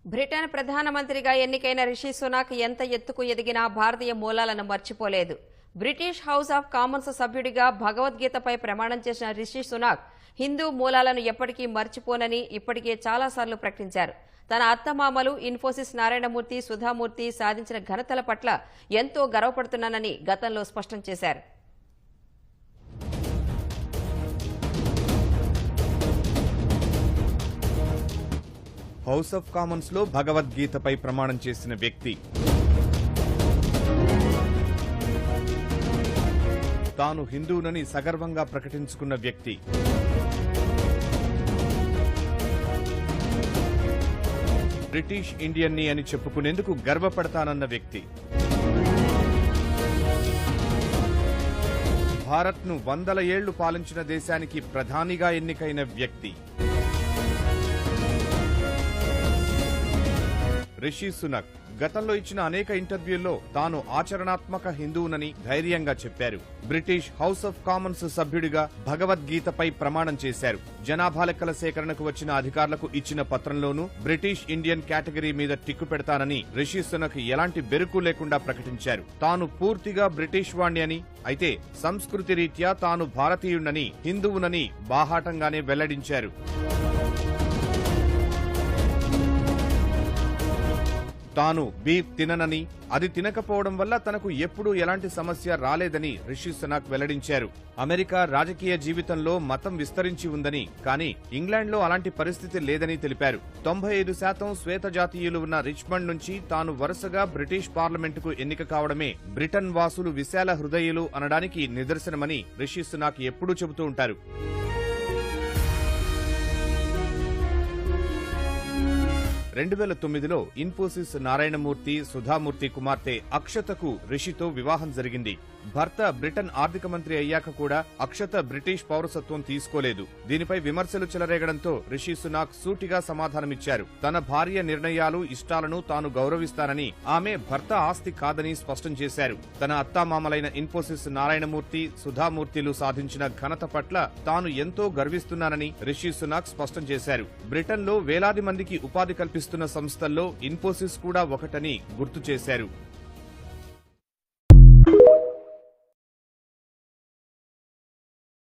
Britain ప్రధానమంత్రిగా ఎన్నికైన Rishi Sunak ఎంత ఎత్తుకు ఎదిగినా భారతీయ మూలాలను మర్చిపోలేదు. బ్రిటిష్ హౌస్ ఆఫ్ కామన్స్ సభ్యుడిగా భగవద్గీతపై ప్రమాణం చేసిన రిషి సునాక్ హిందూ మూలాలను ఎప్పటికీ మర్చిపోనని ఇప్పటికే చాలాసార్లు ప్రకటించారు. తన అత్తమామలు ఇన్ఫోసిస్ నారాయణమూర్తి, సుధామూర్తి సాధించిన ఘనతల పట్ల ఎంతో గర్వపడుతున్నానని గతంలో స్పష్టం చేశారు. హౌస్ ఆఫ్ కామన్స్ లో భగవద్గీతపై ప్రమాణం చేసిన వ్యక్తి, తాను హిందువునని సగర్వంగా ప్రకటించుకున్న వ్యక్తి, బ్రిటిష్ ఇండియన్ని అని చెప్పుకునేందుకు గర్వపడతానన్న వ్యక్తి, భారత్ను 100 ఏళ్లు పాలించిన దేశానికి ప్రధానిగా ఎన్నికైన వ్యక్తి రిషి సునాక్ గతంలో ఇచ్చిన అనేక ఇంటర్వ్యూల్లో తాను ఆచరణాత్మక హిందువునని ధైర్యంగా చెప్పారు. బ్రిటిష్ హౌస్ ఆఫ్ కామన్స్ సభ్యుడిగా భగవద్గీతపై ప్రమాణం చేశారు. జనాభా లెక్కల సేకరణకు వచ్చిన అధికారులకు ఇచ్చిన పత్రంలోనూ బ్రిటిష్ ఇండియన్ కేటగిరీ మీద టిక్కు పెడతానని రిషి సునాక్ ఎలాంటి బెరుకు లేకుండా ప్రకటించారు. తాను పూర్తిగా బ్రిటిష్ వాణ్ణి అని, అయితే సంస్కృతి రీత్యా తాను భారతీయుణ్ణని, హిందువునని బాహాటంగానే వెల్లడించారు. తాను బీఫ్ తిననని, అది తినకపోవడం వల్ల తనకు ఎప్పుడూ ఎలాంటి సమస్య రాలేదని రిషి సునాక్ వెల్లడించారు. అమెరికా రాజకీయ జీవితంలో మతం విస్తరించి ఉందని, కానీ ఇంగ్లాండ్లో అలాంటి పరిస్థితి లేదని తెలిపారు. 95% శ్వేత జాతీయులు ఉన్న రిచ్మండ్ నుంచి తాను వరుసగా బ్రిటిష్ పార్లమెంటుకు ఎన్నిక కావడమే బ్రిటన్ వాసులు విశాల హృదయులు అనడానికి నిదర్శనమని రిషి సునాక్ ఎప్పుడూ చెబుతూ ఉంటారు. 2009లో ఇన్ఫోసిస్ నారాయణమూర్తి, సుధామూర్తి కుమార్తె అక్షతకు రిషితో వివాహం జరిగింది. భర్త బ్రిటన్ ఆర్థిక మంత్రి అయ్యాక కూడా అక్షత బ్రిటిష్ పౌరసత్వం తీసుకోలేదు. దీనిపై విమర్శలు చెలరేగడంతో రిషి సునాక్ సూటిగా సమాధానమిచ్చారు. తన భార్య నిర్ణయాలు, ఇష్టాలను తాను గౌరవిస్తానని, ఆమె భర్త ఆస్తి కాదని స్పష్టం చేశారు. తన అత్తామామలైన ఇన్ఫోసిస్ నారాయణమూర్తి, సుధామూర్తిలు సాధించిన ఘనత పట్ల తాను ఎంతో గర్విస్తున్నానని రిషి సునాక్ స్పష్టం చేశారు. బ్రిటన్లో వేలాది మందికి ఉపాధి కల్పిస్తున్న సంస్థల్లో ఇన్ఫోసిస్ కూడా ఒకటని గుర్తు చేశారు.